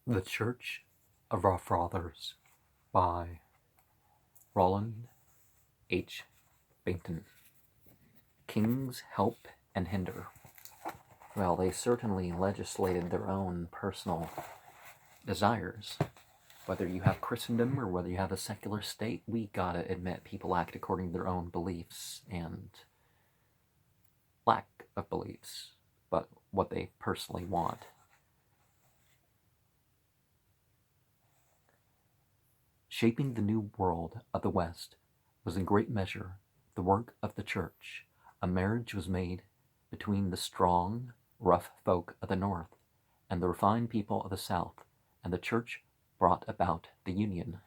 The Church of Our Fathers by Roland H. Bainton. Kings help and hinder. Well, they certainly legislated their own personal desires. Whether you have Christendom or whether you have a secular state, we gotta admit people act according to their own beliefs and lack of beliefs, but what they personally want. Shaping the new world of the West was in great measure the work of the Church. A marriage was made between the strong, rough folk of the North and the refined people of the South, and the Church brought about the union.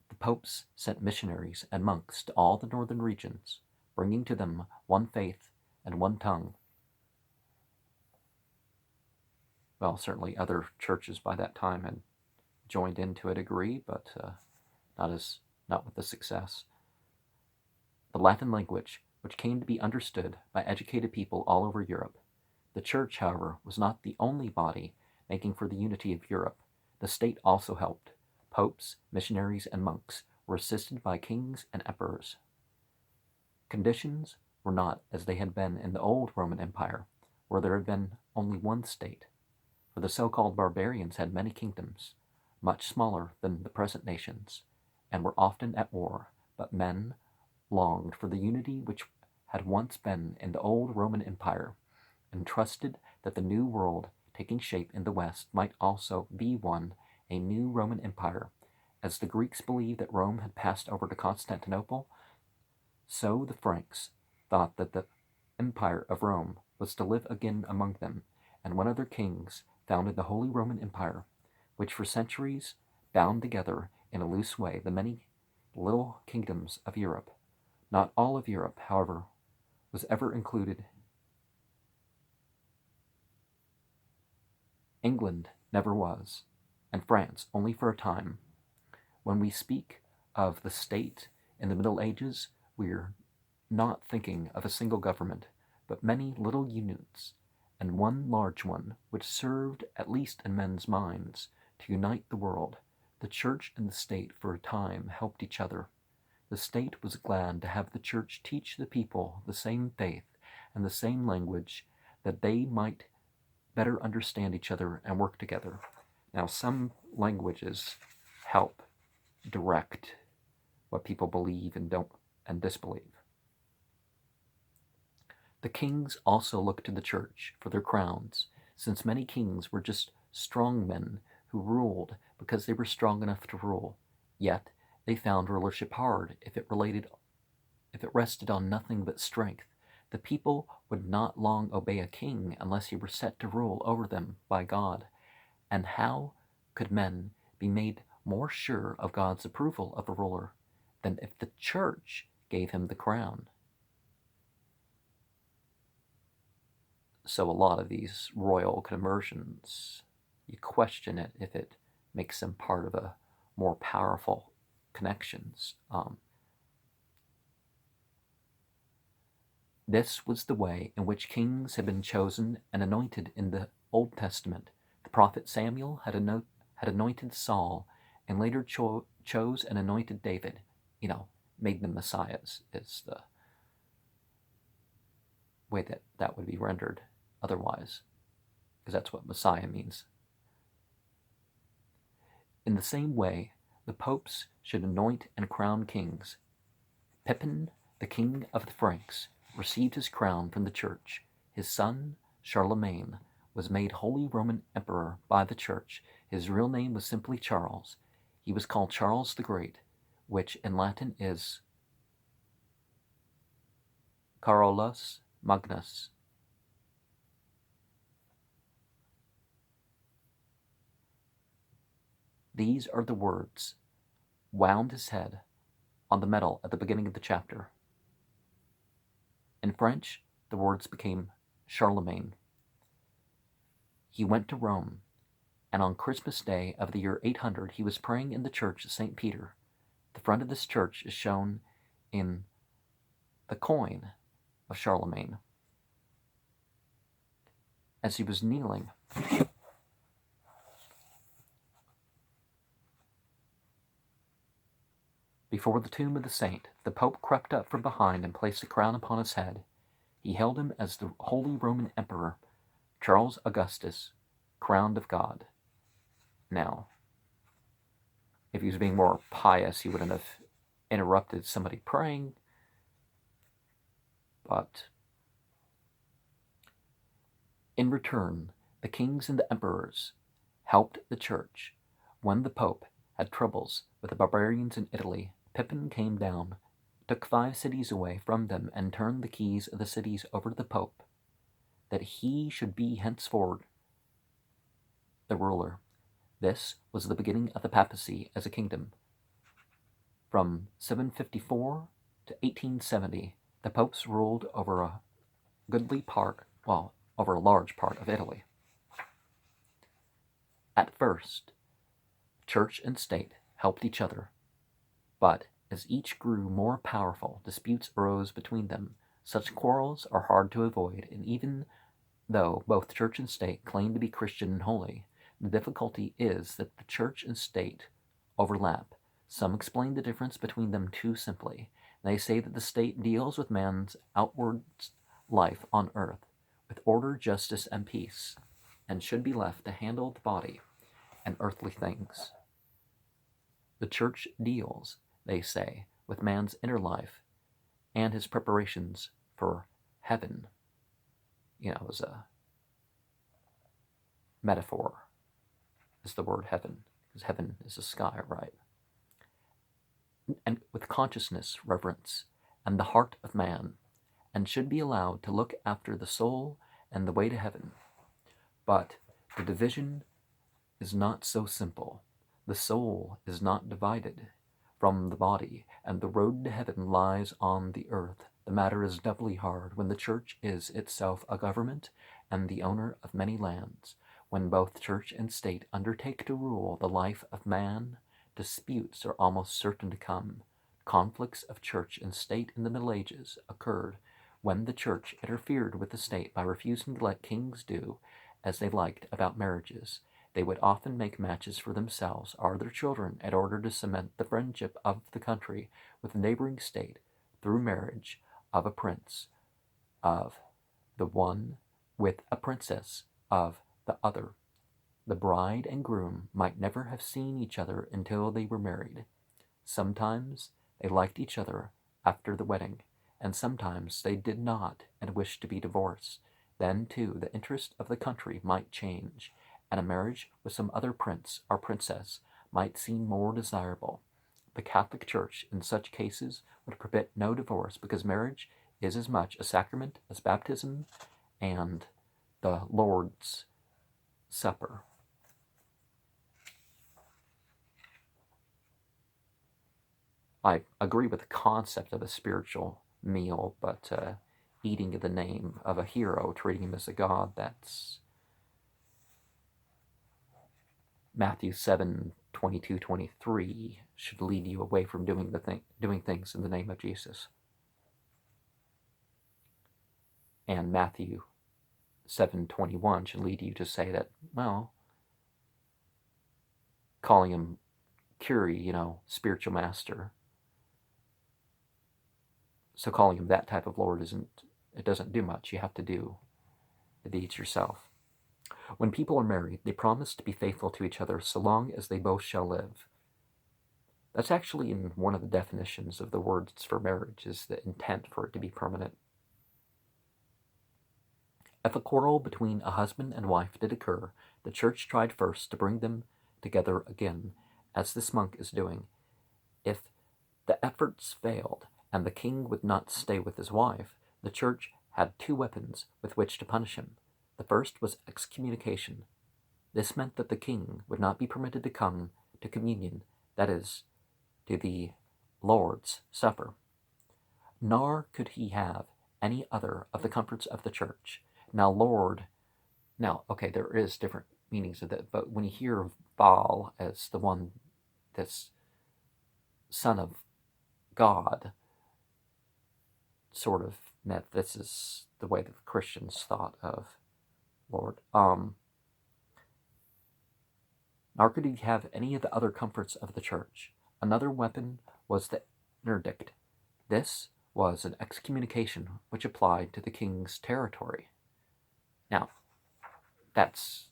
The popes sent missionaries and monks to all the northern regions, bringing to them one faith and one tongue. Well, certainly other churches by that time had joined in to a degree, but not with the success. The Latin language, which came to be understood by educated people all over Europe. The Church, however, was not the only body making for the unity of Europe. The state also helped. Popes, missionaries, and monks were assisted by kings and emperors. Conditions were not as they had been in the old Roman Empire, where there had been only one state, for the so-called barbarians had many kingdoms, much smaller than the present nations, and were often at war, but men longed for the unity which had once been in the old Roman Empire, and trusted that the new world taking shape in the West might also be one, a new Roman Empire. As the Greeks believed that Rome had passed over to Constantinople, so the Franks thought that the Empire of Rome was to live again among them, and one of their kings founded the Holy Roman Empire, which for centuries bound together in a loose way the many little kingdoms of Europe. Not all of Europe, however, was ever included. England never was, and France only for a time. When we speak of the state in the Middle Ages, we are not thinking of a single government, but many little units, and one large one, which served, at least in men's minds, to unite the world. The Church and the state for a time helped each other. The state was glad to have the Church teach the people the same faith and the same language, that they might better understand each other and work together. Now, some languages help direct what people believe and don't and disbelieve. The kings also looked to the Church for their crowns, since many kings were just strong men who ruled because they were strong enough to rule. Yet they found rulership hard if it rested on nothing but strength. The people would not long obey a king unless he were set to rule over them by God. And how could men be made more sure of God's approval of a ruler than if the Church gave him the crown? So a lot of these royal conversions, you question it if it makes them part of a more powerful connections. This was the way in which kings had been chosen and anointed in the Old Testament. The prophet Samuel had anointed Saul, and later chose and anointed David. Made them messiahs is the way that would be rendered otherwise, because that's what Messiah means. In the same way, the popes should anoint and crown kings. Pepin, the king of the Franks, received his crown from the Church. His son, Charlemagne, was made Holy Roman Emperor by the Church. His real name was simply Charles. He was called Charles the Great, which in Latin is Carolus Magnus. These are the words wound his head on the metal at the beginning of the chapter. In French, the words became Charlemagne. He went to Rome, and on Christmas Day of the year 800, he was praying in the church of St. Peter. The front of this church is shown in the coin of Charlemagne. As he was kneeling, Before the tomb of the saint, the Pope crept up from behind and placed a crown upon his head. He hailed him as the Holy Roman Emperor, Charles Augustus, crowned of God. Now, if he was being more pious, he wouldn't have interrupted somebody praying, but in return, the kings and the emperors helped the church. When the Pope had troubles with the barbarians in Italy, Pippin came down, took 5 cities away from them, and turned the keys of the cities over to the Pope, that he should be henceforward the ruler. This was the beginning of the papacy as a kingdom. From 754 to 1870, the popes ruled over a over a large part of Italy. At first, church and state helped each other, but as each grew more powerful, disputes arose between them. Such quarrels are hard to avoid, and even though both church and state claim to be Christian and holy, the difficulty is that the church and state overlap. Some explain the difference between them too simply. They say that the state deals with man's outward life on earth, with order, justice, and peace, and should be left to handle the body and earthly things. The church deals, they say, with man's inner life and his preparations for heaven. As a metaphor is the word heaven, because heaven is the sky, right? And with consciousness, reverence, and the heart of man, and should be allowed to look after the soul and the way to heaven. But the division is not so simple. The soul is not divided from the body, and the road to heaven lies on the earth. The matter is doubly hard when the church is itself a government and the owner of many lands. When both church and state undertake to rule the life of man, disputes are almost certain to come. Conflicts of church and state in the Middle Ages occurred when the church interfered with the state by refusing to let kings do as they liked about marriages. They would often make matches for themselves or their children in order to cement the friendship of the country with the neighboring state through marriage of a prince of the one with a princess of the other. The bride and groom might never have seen each other until they were married. Sometimes they liked each other after the wedding, and sometimes they did not and wished to be divorced. Then, too, the interest of the country might change, and a marriage with some other prince or princess might seem more desirable. The Catholic Church, in such cases, would permit no divorce, because marriage is as much a sacrament as baptism and the Lord's Supper. I agree with the concept of a spiritual meal, but eating in the name of a hero, treating him as a god, that's Matthew 7:22-23 should lead you away from doing things in the name of Jesus. And Matthew 7:21 should lead you to say that, well, calling him Curie, spiritual master. So calling him that type of Lord doesn't do much. You have to do the deeds yourself. When people are married, they promise to be faithful to each other so long as they both shall live. That's actually in one of the definitions of the words for marriage, is the intent for it to be permanent. If a quarrel between a husband and wife did occur, the church tried first to bring them together again, as this monk is doing. If the efforts failed, and the king would not stay with his wife, the church had 2 weapons with which to punish him. The first was excommunication. This meant that the king would not be permitted to come to communion, that is, to the Lord's Supper, nor could he have any other of the comforts of the church. There is different meanings of that, but when you hear Baal as the one that's son of God, sort of meant this is the way that the Christians thought of Lord. Nor could he have any of the other comforts of the church. Another weapon was the interdict. This was an excommunication which applied to the king's territory. Now, that's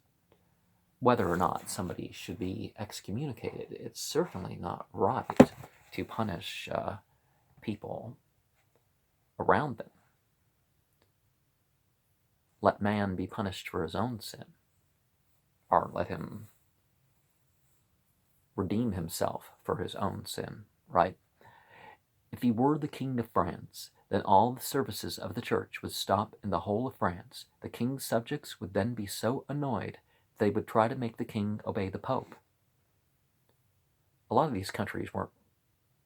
whether or not somebody should be excommunicated. It's certainly not right to punish people around them. Let man be punished for his own sin, or let him redeem himself for his own sin, right? If he were the king of France, then all the services of the church would stop in the whole of France. The king's subjects would then be so annoyed they would try to make the king obey the pope. A lot of these countries were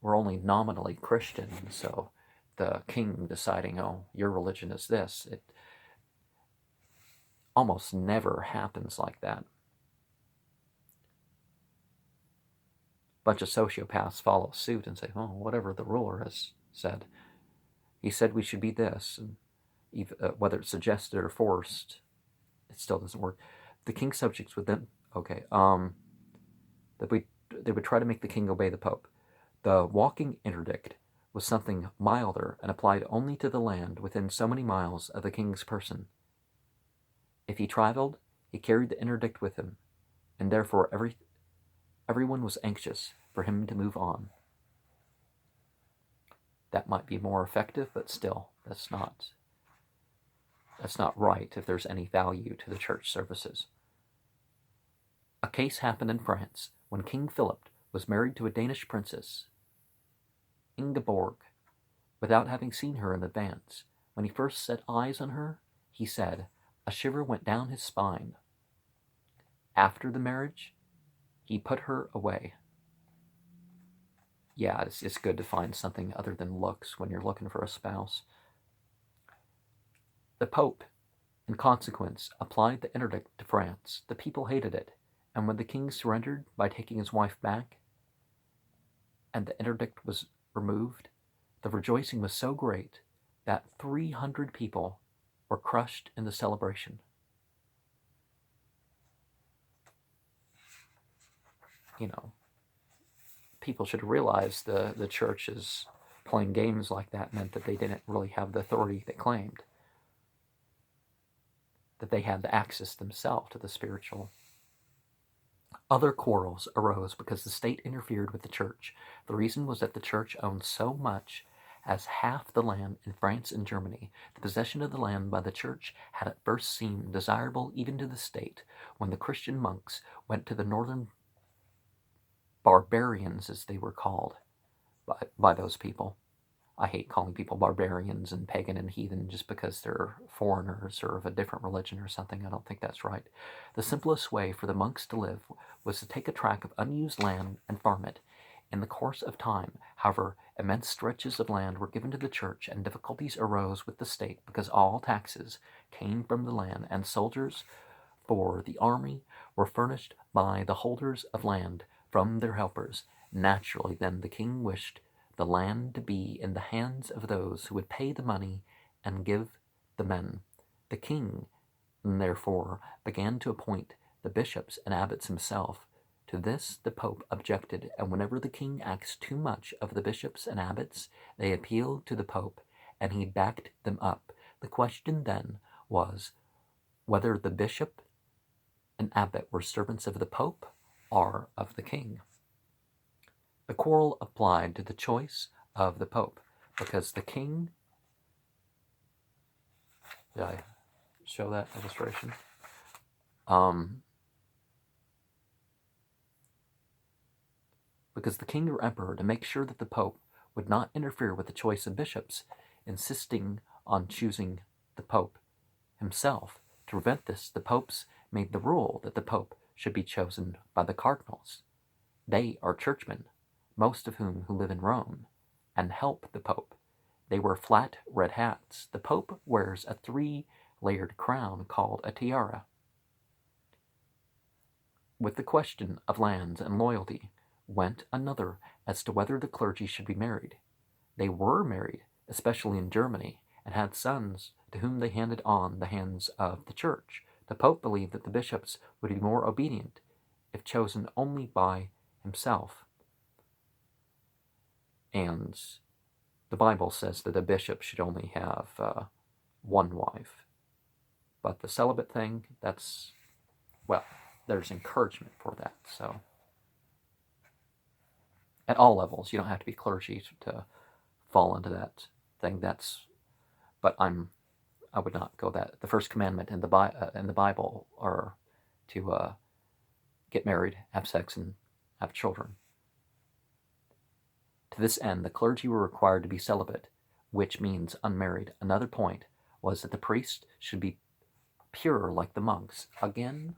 only nominally Christian, so the king deciding, oh, your religion is this, it almost never happens like that. A bunch of sociopaths follow suit and say, oh, whatever the ruler has said. He said we should be this, and whether it's suggested or forced, it still doesn't work. The king's subjects would then, they would try to make the king obey the pope. The walking interdict was something milder and applied only to the land within so many miles of the king's person. If he traveled, he carried the interdict with him, and therefore everyone was anxious for him to move on. That might be more effective, but still, that's not right if there's any value to the church services. A case happened in France when King Philip was married to a Danish princess, Ingeborg, without having seen her in advance. When he first set eyes on her, he said, a shiver went down his spine. After the marriage, he put her away. Yeah, it's good to find something other than looks when you're looking for a spouse. The Pope, in consequence, applied the interdict to France. The people hated it, and when the king surrendered by taking his wife back, and the interdict was removed, the rejoicing was so great that 300 people were crushed in the celebration. You know, people should realize the church is playing games like that meant that they didn't really have the authority they claimed, that they had the access themselves to the spiritual. Other quarrels arose because the state interfered with the church. The reason was that the church owned so much as half the land in France and Germany. The possession of the land by the church had at first seemed desirable even to the state. When the Christian monks went to the northern barbarians, as they were called by those people. I hate calling people barbarians and pagan and heathen just because they're foreigners or of a different religion or something. I don't think that's right. The simplest way for the monks to live was to take a tract of unused land and farm it. In the course of time, however, immense stretches of land were given to the church, and difficulties arose with the state because all taxes came from the land, and soldiers for the army were furnished by the holders of land from their helpers. Naturally, then, the king wished the land to be in the hands of those who would pay the money and give the men. The king, therefore, began to appoint the bishops and abbots himself. To this the Pope objected, and whenever the king asked too much of the bishops and abbots, they appealed to the Pope, and he backed them up. The question then was whether the bishop and abbot were servants of the Pope or of the king. The quarrel applied to the choice of the Pope, because the king... Did I show that illustration? Because the king or emperor, to make sure that the Pope would not interfere with the choice of bishops, insisting on choosing the Pope himself. To prevent this, the popes made the rule that the Pope should be chosen by the cardinals. They are churchmen, most of whom who live in Rome, and help the Pope. They wear flat red hats. The Pope wears a 3-layered crown called a tiara. With the question of lands and loyalty went another as to whether the clergy should be married. They were married, especially in Germany, and had sons to whom they handed on the hands of the church. The Pope believed that the bishops would be more obedient if chosen only by himself. And the Bible says that a bishop should only have one wife. But the celibate thing, well, there's encouragement for that. So at all levels, you don't have to be clergy to fall into that thing. But I would not go that. The first commandment in the Bible are to get married, have sex, and have children. To this end, the clergy were required to be celibate, which means unmarried. Another point was that the priest should be pure like the monks. Again,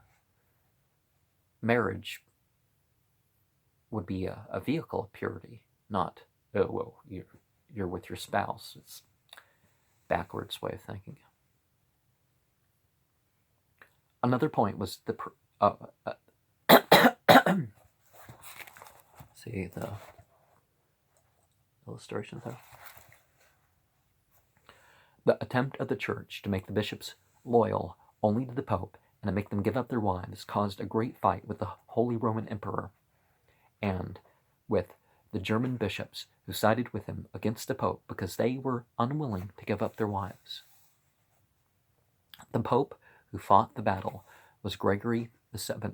marriage would be a vehicle of purity, not, oh, well, you're with your spouse. It's backwards way of thinking. Another point was see the illustration there. The attempt of the church to make the bishops loyal only to the Pope and to make them give up their wives caused a great fight with the Holy Roman Emperor and with the German bishops who sided with him against the Pope because they were unwilling to give up their wives. The Pope who fought the battle was Gregory VII.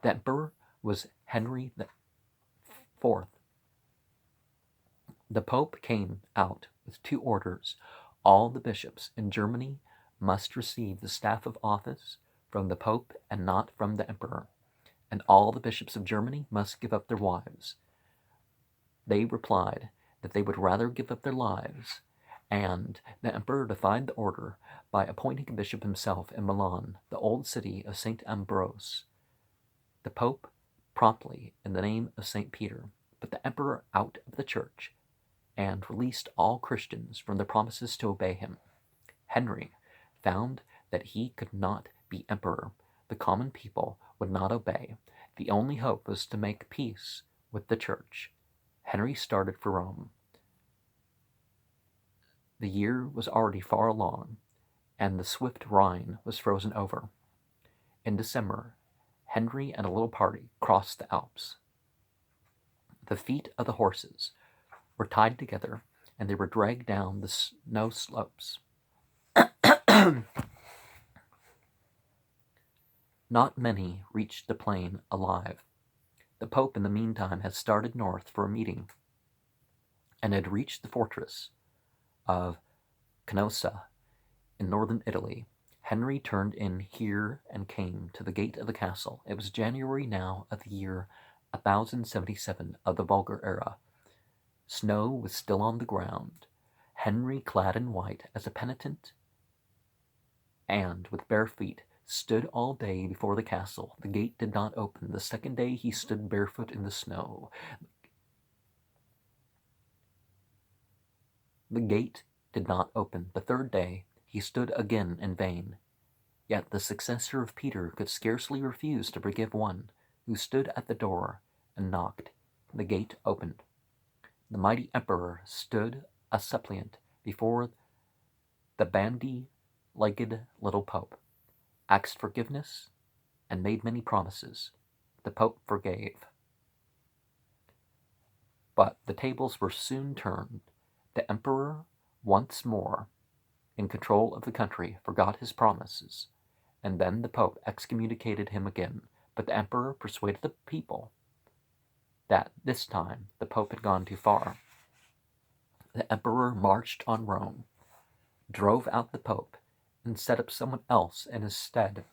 The Emperor was Henry IV. The Pope came out with two orders. All the bishops in Germany must receive the staff of office from the Pope and not from the Emperor, and all the bishops of Germany must give up their wives. They replied that they would rather give up their lives, and the Emperor defied the order by appointing a bishop himself in Milan, the old city of St. Ambrose. The Pope promptly, in the name of St. Peter, put the Emperor out of the church and released all Christians from their promises to obey him. Henry found that he could not be emperor. The common people would not obey. The only hope was to make peace with the church. Henry started for Rome. The year was already far along, and the swift Rhine was frozen over. In December, Henry and a little party crossed the Alps. The feet of the horses were tied together, and they were dragged down the snow slopes. Not many reached the plain alive. The Pope, in the meantime, had started north for a meeting, and had reached the fortress of Canossa in northern Italy. Henry turned in here and came to the gate of the castle. It was January now of the year 1077 of the Vulgar era. Snow was still on the ground. Henry, clad in white as a penitent and with bare feet, stood all day before the castle. The gate did not open. The second day he stood barefoot in the snow. The gate did not open. The third day he stood again in vain. Yet the successor of Peter could scarcely refuse to forgive one who stood at the door and knocked. The gate opened. The mighty emperor stood a suppliant before the bandy-legged little Pope, asked forgiveness, and made many promises. The Pope forgave. But the tables were soon turned. The emperor, once more in control of the country, forgot his promises, and then the Pope excommunicated him again. But the emperor persuaded the people that this time the Pope had gone too far. The emperor marched on Rome, drove out the Pope, and set up someone else in his stead.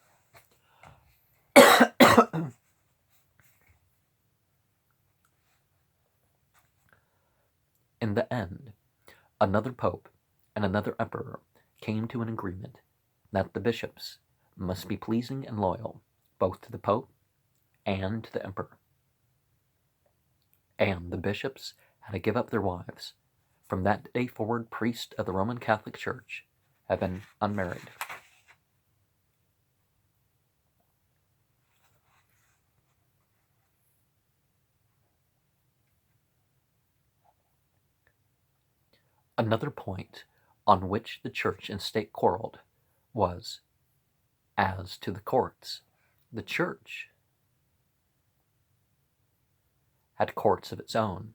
In the end, another Pope and another emperor came to an agreement that the bishops must be pleasing and loyal, both to the Pope and to the emperor. And the bishops had to give up their wives. From that day forward, priests of the Roman Catholic Church have been unmarried. Another point on which the church and state quarreled was as to the courts. The church had courts of its own,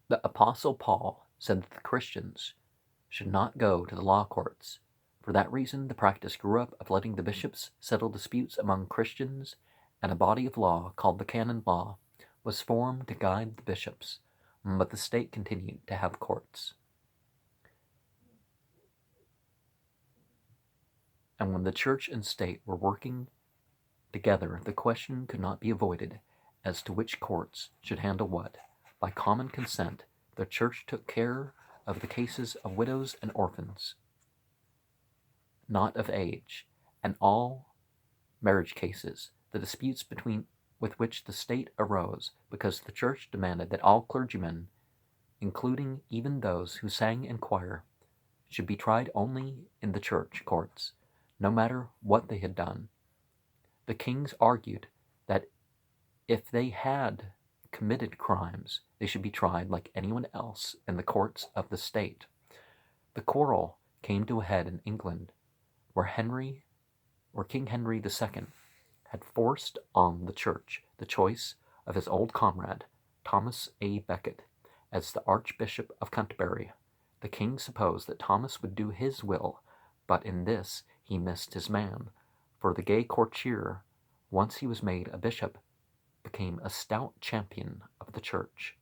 The Apostle Paul said that the Christians should not go to the law courts. For that reason, the practice grew up of letting the bishops settle disputes among Christians, and a body of law called the canon law was formed to guide the bishops, but the state continued to have courts. And when the church and state were working together, the question could not be avoided as to which courts should handle what. By common consent, the church took care of the cases of widows and orphans, not of age, and all marriage cases, the disputes with which the state arose, because the church demanded that all clergymen, including even those who sang in choir, should be tried only in the church courts, no matter what they had done. The kings argued that if they had committed crimes, they should be tried like anyone else in the courts of the state. The quarrel came to a head in England, where King Henry II had forced on the church the choice of his old comrade, Thomas A. Becket, as the Archbishop of Canterbury. The king supposed that Thomas would do his will, but in this he missed his man, for the gay courtier, once he was made a bishop, became a stout champion of the church.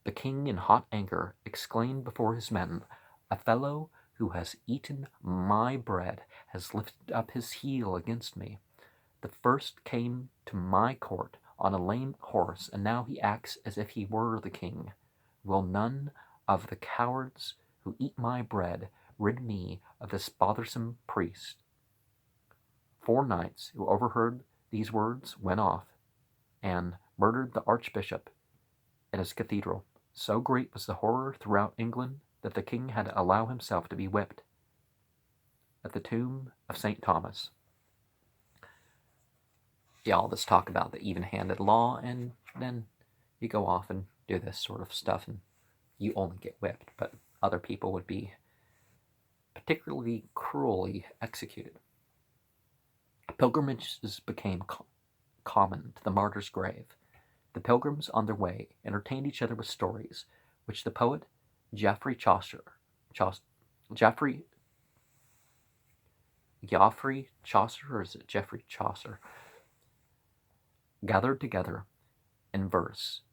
The king, in hot anger, exclaimed before his men, "A fellow who has eaten my bread has lifted up his heel against me. The first came to my court on a lame horse, and now he acts as if he were the king. Will none of the cowards who eat my bread rid me of this bothersome priest?" 4 knights who overheard these words went off and murdered the archbishop in his cathedral. So great was the horror throughout England that the king had to allow himself to be whipped at the tomb of St. Thomas. Yeah, all this talk about the even-handed law, and then you go off and do this sort of stuff, and you only get whipped, but other people would be particularly cruelly executed. Pilgrimages became common to the martyr's grave. The pilgrims on their way entertained each other with stories, which the poet Geoffrey Chaucer, or is it Geoffrey Chaucer, gathered together in verse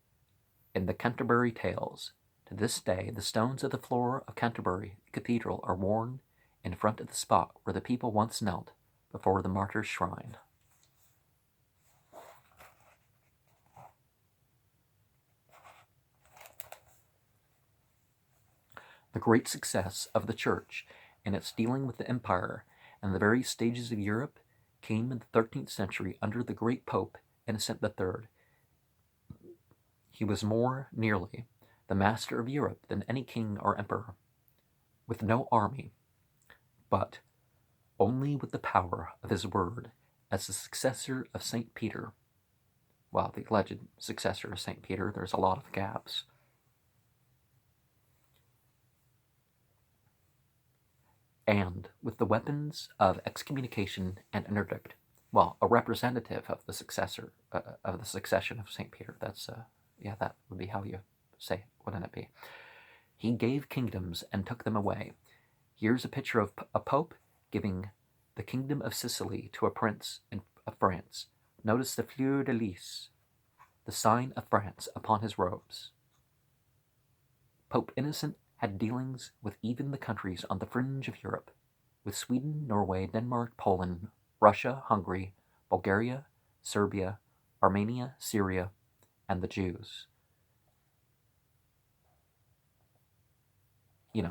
in the Canterbury Tales. To this day, the stones of the floor of Canterbury Cathedral are worn in front of the spot where the people once knelt before the martyr's shrine. The great success of the Church in its dealing with the Empire and the various stages of Europe came in the 13th century under the great Pope Innocent III. He was more nearly the master of Europe than any king or emperor, with no army, but only with the power of his word as the successor of St. Peter. Well, the alleged successor of St. Peter, there's a lot of gaps. And with the weapons of excommunication and interdict, well, a representative of the succession of St. Peter. That would be how you say it, wouldn't it be? He gave kingdoms and took them away. Here's a picture of a pope giving the kingdom of Sicily to a prince of France. Notice the fleur de lis, the sign of France, upon his robes. Pope Innocent had dealings with even the countries on the fringe of Europe, with Sweden, Norway, Denmark, Poland, Russia, Hungary, Bulgaria, Serbia, Armenia, Syria, and the Jews.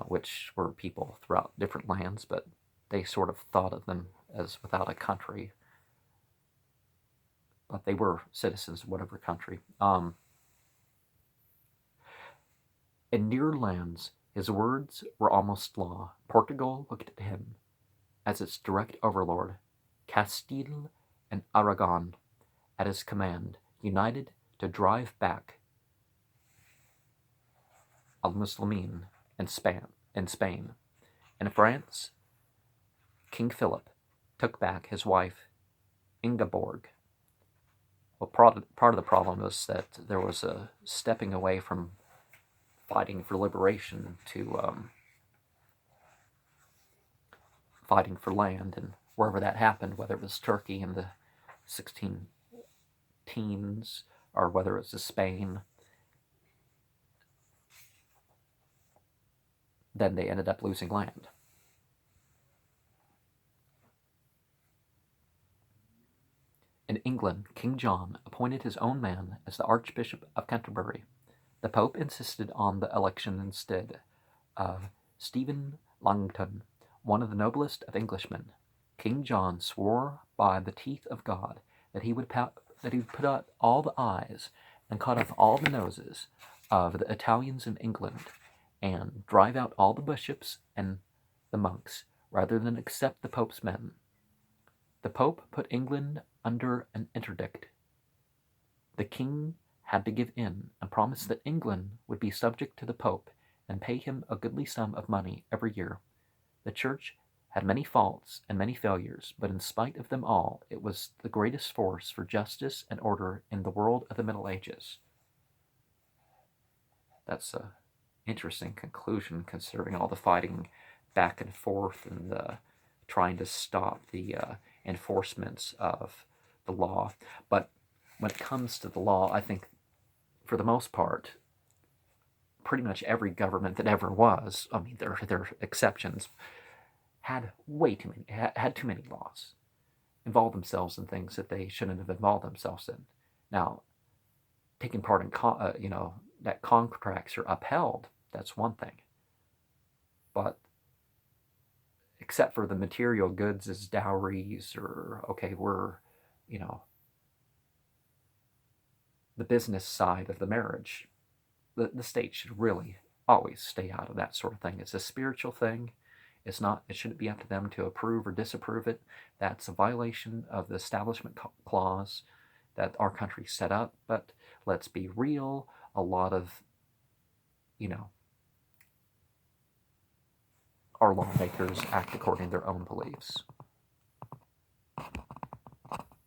Which were people throughout different lands, but they sort of thought of them as without a country. But they were citizens of whatever country. In nearer lands, his words were almost law. Portugal looked at him as its direct overlord. Castile and Aragon, at his command, united to drive back al-Muslimin in Spain. In France, King Philip took back his wife Ingeborg. Well, part of the problem was that there was a stepping away from fighting for liberation to fighting for land, and wherever that happened, whether it was Turkey in the 16 teens or whether it was Spain, then they ended up losing land. In England, King John appointed his own man as the Archbishop of Canterbury. The Pope insisted on the election instead of Stephen Langton, one of the noblest of Englishmen. King John swore by the teeth of God that he would put out all the eyes and cut off all the noses of the Italians in England, and drive out all the bishops and the monks, rather than accept the Pope's men. The Pope put England under an interdict. The king had to give in and promise that England would be subject to the Pope and pay him a goodly sum of money every year. The Church had many faults and many failures, but in spite of them all, it was the greatest force for justice and order in the world of the Middle Ages. That's an interesting conclusion, considering all the fighting back and forth and trying to stop the enforcements of the law. But when it comes to the law, I think, for the most part, pretty much every government that ever was, I mean, there are exceptions, had too many laws, involved themselves in things that they shouldn't have involved themselves in. Now, taking part in that contracts are upheld, that's one thing. But except for the material goods as dowries, or the business side of the marriage, the state should really always stay out of that sort of thing. It's a spiritual thing. It shouldn't be up to them to approve or disapprove it. That's a violation of the Establishment Clause that our country set up. But let's be real, a lot of, our lawmakers act according to their own beliefs.